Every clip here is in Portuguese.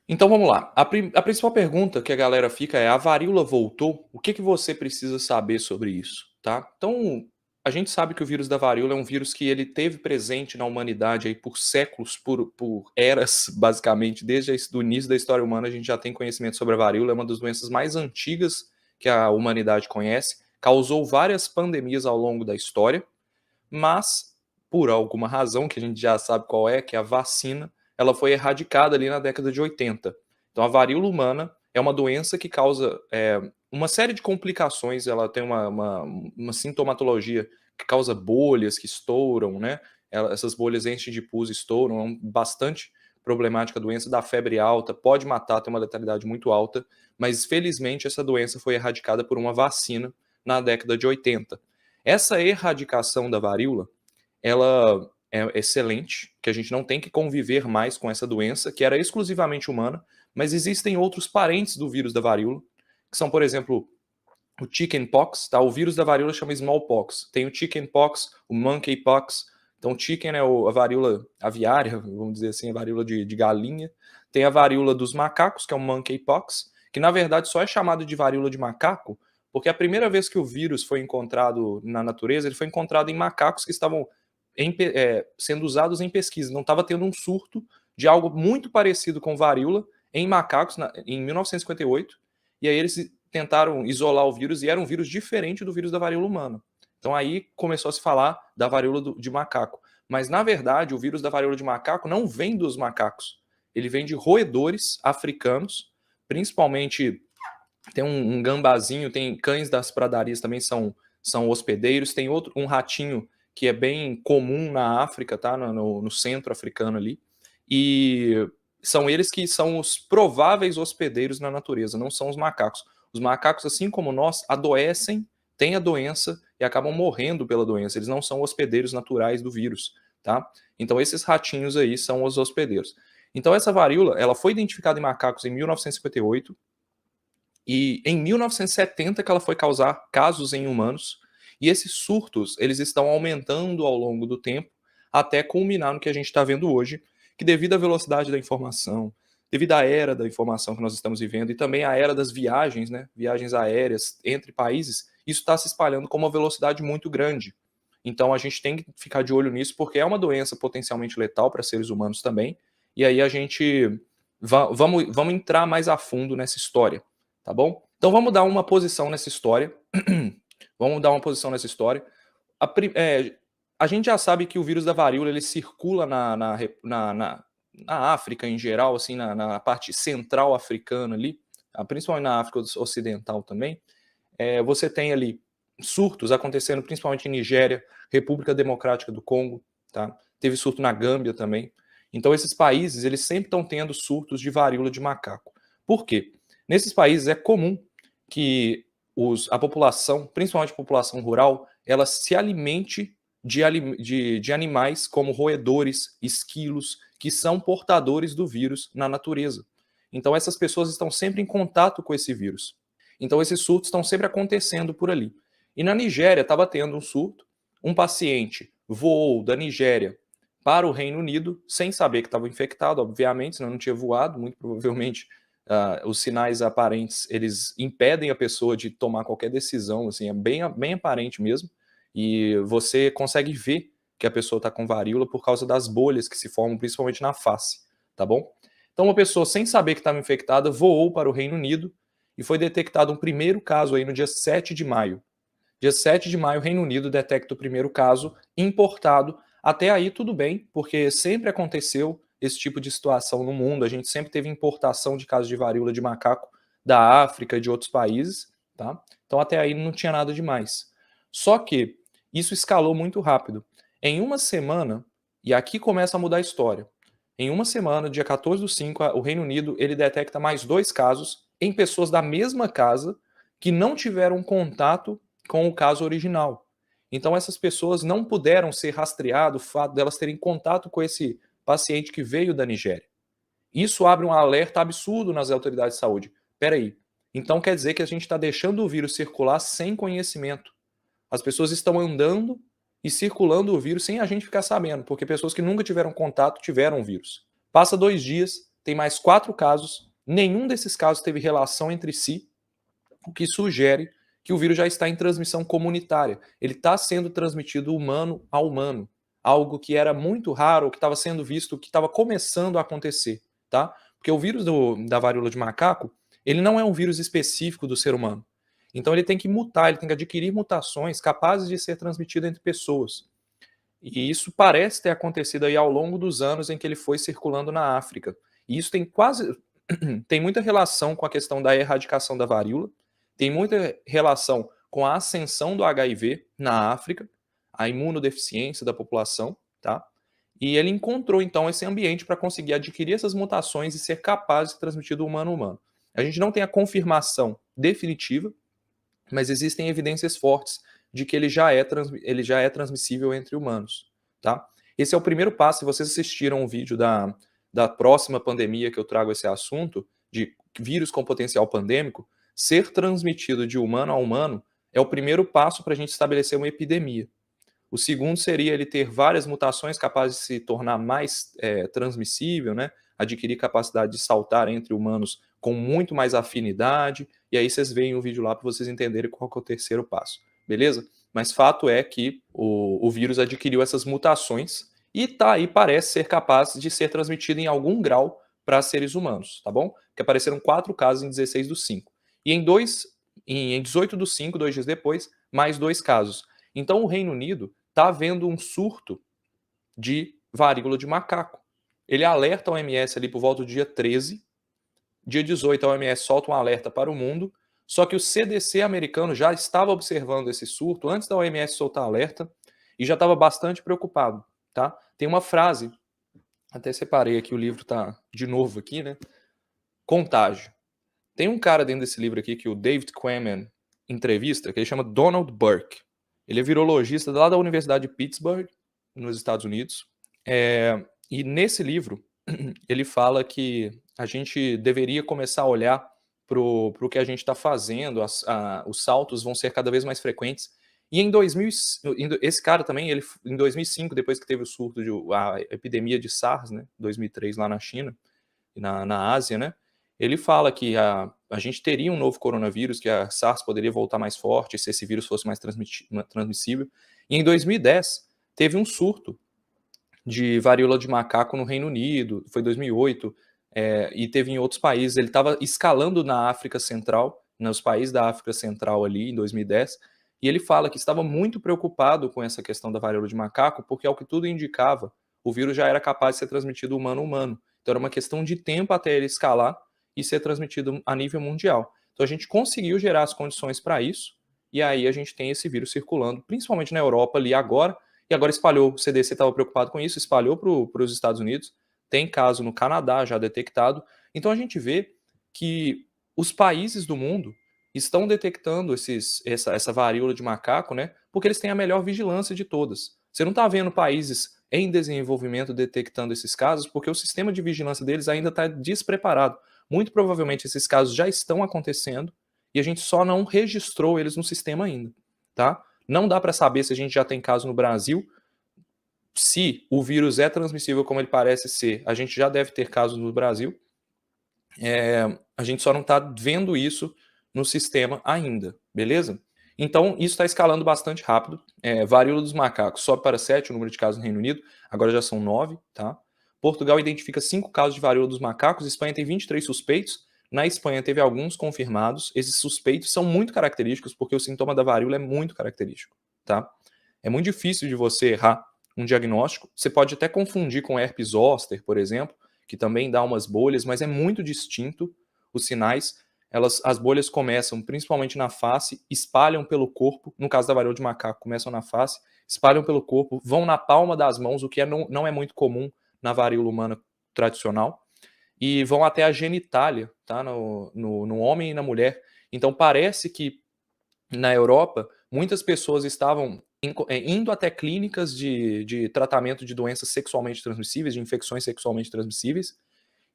Então vamos lá. A principal pergunta que a galera fica é: a varíola voltou? O que que você precisa saber sobre isso, tá? Então, a gente sabe que o vírus da varíola é um vírus que ele teve presente na humanidade aí por séculos, por eras, basicamente, desde o início da história humana a gente já tem conhecimento sobre a varíola, é uma das doenças mais antigas que a humanidade conhece, causou várias pandemias ao longo da história, mas, por alguma razão, que a gente já sabe qual é, que é a vacina, ela foi erradicada ali na década de 80. Então, a varíola humana é uma doença que causa uma série de complicações, ela tem uma sintomatologia que causa bolhas que estouram, né? Essas bolhas enchem de pus, estouram, é bastante problemática a doença, dá febre alta, pode matar, tem uma letalidade muito alta, mas felizmente essa doença foi erradicada por uma vacina na década de 80. Essa erradicação da varíola, ela é excelente, que a gente não tem que conviver mais com essa doença, que era exclusivamente humana, mas existem outros parentes do vírus da varíola, que são, por exemplo, o chickenpox, tá? O vírus da varíola chama smallpox. Tem o chickenpox, o monkeypox. Então, o chicken é a varíola aviária, vamos dizer assim, a varíola de galinha. Tem a varíola dos macacos, que é o monkeypox, que na verdade só é chamado de varíola de macaco, porque a primeira vez que o vírus foi encontrado na natureza, ele foi encontrado em macacos que estavam sendo usados em pesquisa. Não estava tendo um surto de algo muito parecido com varíola em macacos em 1958, e aí eles tentaram isolar o vírus e era um vírus diferente do vírus da varíola humana. Então aí começou a se falar da varíola de macaco. Mas na verdade, o vírus da varíola de macaco não vem dos macacos. Ele vem de roedores africanos, principalmente tem um gambazinho, tem cães das pradarias também são hospedeiros, tem um ratinho que é bem comum na África, tá? No centro africano ali. E são eles que são os prováveis hospedeiros na natureza, não são os macacos. Os macacos, assim como nós, adoecem, têm a doença e acabam morrendo pela doença. Eles não são hospedeiros naturais do vírus, tá? Então esses ratinhos aí são os hospedeiros. Então essa varíola, ela foi identificada em macacos em 1958 e em 1970 que ela foi causar casos em humanos. E esses surtos, eles estão aumentando ao longo do tempo, até culminar no que a gente está vendo hoje, que devido à velocidade da informação, devido à era da informação que nós estamos vivendo e também à era das viagens, né, viagens aéreas entre países, isso está se espalhando com uma velocidade muito grande. Então a gente tem que ficar de olho nisso, porque é uma doença potencialmente letal para seres humanos também, e aí a gente vamos entrar mais a fundo nessa história, tá bom? Então vamos dar uma posição nessa história. Vamos dar uma posição nessa história. A gente já sabe que o vírus da varíola ele circula na África em geral, assim, na parte central africana ali, principalmente na África Ocidental também. Você tem ali surtos acontecendo principalmente em Nigéria, República Democrática do Congo, tá? Teve surto na Gâmbia também. Então esses países, eles sempre estão tendo surtos de varíola de macaco. Por quê? Nesses países é comum que a população, principalmente a população rural, ela se alimente de animais como roedores, esquilos, que são portadores do vírus na natureza. Então essas pessoas estão sempre em contato com esse vírus. Então esses surtos estão sempre acontecendo por ali. E na Nigéria estava tendo um surto, um paciente voou da Nigéria para o Reino Unido, sem saber que estava infectado, obviamente, senão não tinha voado, muito provavelmente os sinais aparentes, eles impedem a pessoa de tomar qualquer decisão, assim, é bem aparente mesmo, e você consegue ver que a pessoa está com varíola por causa das bolhas que se formam, principalmente na face, tá bom? Então uma pessoa, sem saber que estava infectada, voou para o Reino Unido, e foi detectado um primeiro caso aí no dia 7 de maio. Dia 7 de maio, o Reino Unido detecta o primeiro caso importado. Até aí tudo bem, porque sempre aconteceu esse tipo de situação no mundo. A gente sempre teve importação de casos de varíola de macaco da África e de outros países, tá? Então até aí não tinha nada demais. Só que isso escalou muito rápido. Em uma semana, e aqui começa a mudar a história. Em uma semana, dia 14/5, o Reino Unido ele detecta mais 2 casos em pessoas da mesma casa que não tiveram contato com o caso original. Então essas pessoas não puderam ser rastreado o fato delas terem contato com esse paciente que veio da Nigéria. Isso abre um alerta absurdo nas autoridades de saúde. Espera aí, então quer dizer que a gente está deixando o vírus circular sem conhecimento. As pessoas estão andando e circulando o vírus sem a gente ficar sabendo, porque pessoas que nunca tiveram contato tiveram o vírus. Passa 2 dias, tem mais 4 casos, nenhum desses casos teve relação entre si, o que sugere que o vírus já está em transmissão comunitária. Ele está sendo transmitido humano a humano, algo que era muito raro, que estava sendo visto, que estava começando a acontecer, tá? Porque o vírus da varíola de macaco, ele não é um vírus específico do ser humano. Então ele tem que mutar, ele tem que adquirir mutações capazes de ser transmitido entre pessoas. E isso parece ter acontecido aí ao longo dos anos em que ele foi circulando na África. E isso tem muita relação com a questão da erradicação da varíola, tem muita relação com a ascensão do HIV na África, a imunodeficiência da população, tá? E ele encontrou então esse ambiente para conseguir adquirir essas mutações e ser capaz de transmitir do humano a humano. A gente não tem a confirmação definitiva, mas existem evidências fortes de que ele já é transmissível entre humanos, tá? Esse é o primeiro passo. Se vocês assistiram o vídeo da próxima pandemia que eu trago esse assunto, de vírus com potencial pandêmico, ser transmitido de humano a humano é o primeiro passo para a gente estabelecer uma epidemia. O segundo seria ele ter várias mutações capazes de se tornar mais transmissível, né? Adquirir capacidade de saltar entre humanos com muito mais afinidade, e aí vocês veem o vídeo lá para vocês entenderem qual que é o terceiro passo, beleza? Mas fato é que o vírus adquiriu essas mutações e tá aí, parece ser capaz de ser transmitido em algum grau para seres humanos, tá bom? Que apareceram 4 casos em 16 do 5. E em 18 do 5, 2 dias depois, mais 2 casos. Então o Reino Unido está havendo um surto de varíola de macaco. Ele alerta a OMS ali por volta do dia 13, dia 18 a OMS solta um alerta para o mundo, só que o CDC americano já estava observando esse surto antes da OMS soltar alerta e já estava bastante preocupado, tá? Tem uma frase, até separei aqui, o livro tá de novo aqui, né? Contágio. Tem um cara dentro desse livro aqui que o David Quammen entrevista, que ele chama Donald Burke. Ele é virologista lá da Universidade de Pittsburgh, nos Estados Unidos. E nesse livro, ele fala que a gente deveria começar a olhar para o que a gente está fazendo, os saltos vão ser cada vez mais frequentes. E esse cara também, em 2005, depois que teve o surto, a epidemia de SARS, né, 2003 lá na China, na Ásia, né, ele fala que a gente teria um novo coronavírus, que a SARS poderia voltar mais forte se esse vírus fosse mais transmissível. E em 2010, teve um surto de varíola de macaco no Reino Unido, foi 2008, e teve em outros países. Ele estava escalando na África Central, nos países da África Central ali, em 2010, e ele fala que estava muito preocupado com essa questão da varíola de macaco, porque, ao que tudo indicava, o vírus já era capaz de ser transmitido humano a humano. Então era uma questão de tempo até ele escalar e ser transmitido a nível mundial. Então a gente conseguiu gerar as condições para isso, e aí a gente tem esse vírus circulando, principalmente na Europa ali agora, e agora espalhou. O CDC estava preocupado com isso, espalhou para os Estados Unidos, tem caso no Canadá já detectado. Então a gente vê que os países do mundo estão detectando essa varíola de macaco, né? Porque eles têm a melhor vigilância de todas. Você não está vendo países em desenvolvimento detectando esses casos porque o sistema de vigilância deles ainda está despreparado. Muito provavelmente esses casos já estão acontecendo e a gente só não registrou eles no sistema ainda, tá? Não dá para saber se a gente já tem caso no Brasil. Se o vírus é transmissível como ele parece ser, a gente já deve ter casos no Brasil. A gente só não está vendo isso no sistema ainda, beleza? Então, isso está escalando bastante rápido. Varíola dos macacos sobe para 7 o número de casos no Reino Unido, agora já são 9, tá? Portugal identifica 5 casos de varíola dos macacos, Espanha tem 23 suspeitos, na Espanha teve alguns confirmados. Esses suspeitos são muito característicos porque o sintoma da varíola é muito característico, tá? É muito difícil de você errar um diagnóstico. Você pode até confundir com herpes zoster, por exemplo, que também dá umas bolhas, mas é muito distinto os sinais. As bolhas começam principalmente na face, espalham pelo corpo. No caso da varíola de macaco, começam na face, espalham pelo corpo, vão na palma das mãos, o que não é muito comum na varíola humana tradicional, e vão até a genitália, tá? No homem e na mulher. Então parece que na Europa muitas pessoas estavam indo até clínicas de tratamento de doenças sexualmente transmissíveis, de infecções sexualmente transmissíveis,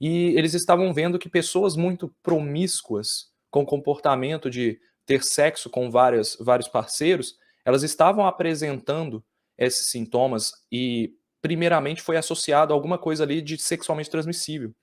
e eles estavam vendo que pessoas muito promíscuas, com comportamento de ter sexo com vários parceiros, elas estavam apresentando esses sintomas e, primeiramente, foi associado a alguma coisa ali de sexualmente transmissível.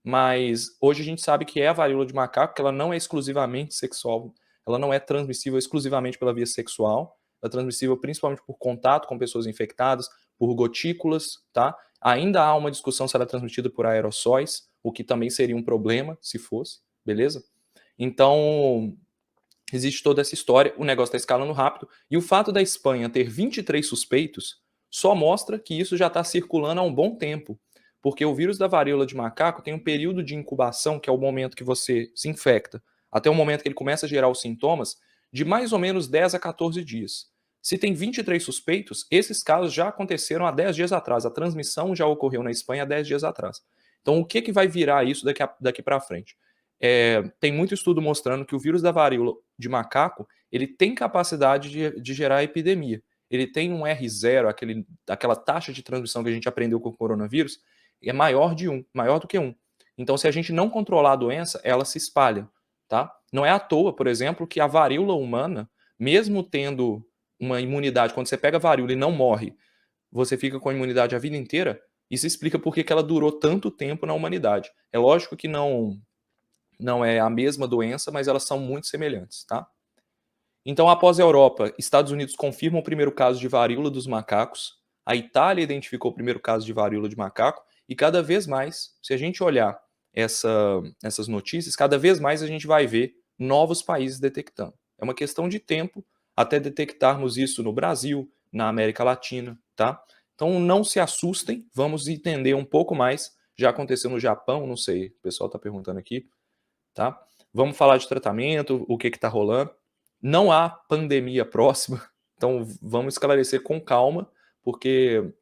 mas hoje a gente sabe que é a varíola de macaco, que ela não é exclusivamente sexual, ela não é transmissível exclusivamente pela via sexual, ela é transmissível principalmente por contato com pessoas infectadas, por gotículas, tá? Ainda há uma discussão se ela é transmitida por aerossóis, o que também seria um problema se fosse, beleza? Então, existe toda essa história, o negócio está escalando rápido, e o fato da Espanha ter 23 suspeitos só mostra que isso já está circulando há um bom tempo, porque o vírus da varíola de macaco tem um período de incubação, que é o momento que você se infecta, até o momento que ele começa a gerar os sintomas, de mais ou menos 10 a 14 dias. Se tem 23 suspeitos, esses casos já aconteceram há 10 dias atrás, a transmissão já ocorreu na Espanha há 10 dias atrás. Então, o que vai virar isso daqui para frente? Tem muito estudo mostrando que o vírus da varíola de macaco, ele tem capacidade de gerar epidemia. Ele tem um R0, aquela taxa de transmissão que a gente aprendeu com o coronavírus, é maior de 1, maior do que 1. Então, se a gente não controlar a doença, ela se espalha, tá? Não é à toa, por exemplo, que a varíola humana, mesmo tendo uma imunidade, quando você pega a varíola e não morre, você fica com a imunidade a vida inteira, isso explica por que ela durou tanto tempo na humanidade. É lógico que não é a mesma doença, mas elas são muito semelhantes, tá? Então, após a Europa, Estados Unidos confirmam o primeiro caso de varíola dos macacos, a Itália identificou o primeiro caso de varíola de macaco, e cada vez mais, se a gente olhar essas notícias, cada vez mais a gente vai ver novos países detectando. É uma questão de tempo até detectarmos isso no Brasil, na América Latina, tá? Então não se assustem, vamos entender um pouco mais. Já aconteceu no Japão, não sei, o pessoal está perguntando aqui, tá? Vamos falar de tratamento, o que está rolando. Não há pandemia próxima, então vamos esclarecer com calma, porque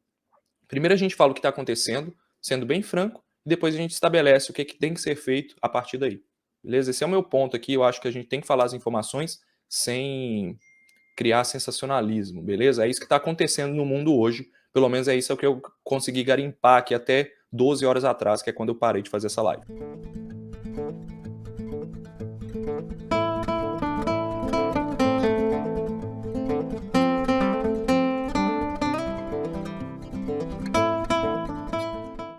primeiro a gente fala o que está acontecendo, sendo bem franco, e depois a gente estabelece o que tem que ser feito a partir daí. Beleza? Esse é o meu ponto aqui, eu acho que a gente tem que falar as informações sem criar sensacionalismo, beleza? É isso que está acontecendo no mundo hoje, pelo menos é isso que eu consegui garimpar aqui até 12 horas atrás, que é quando eu parei de fazer essa live.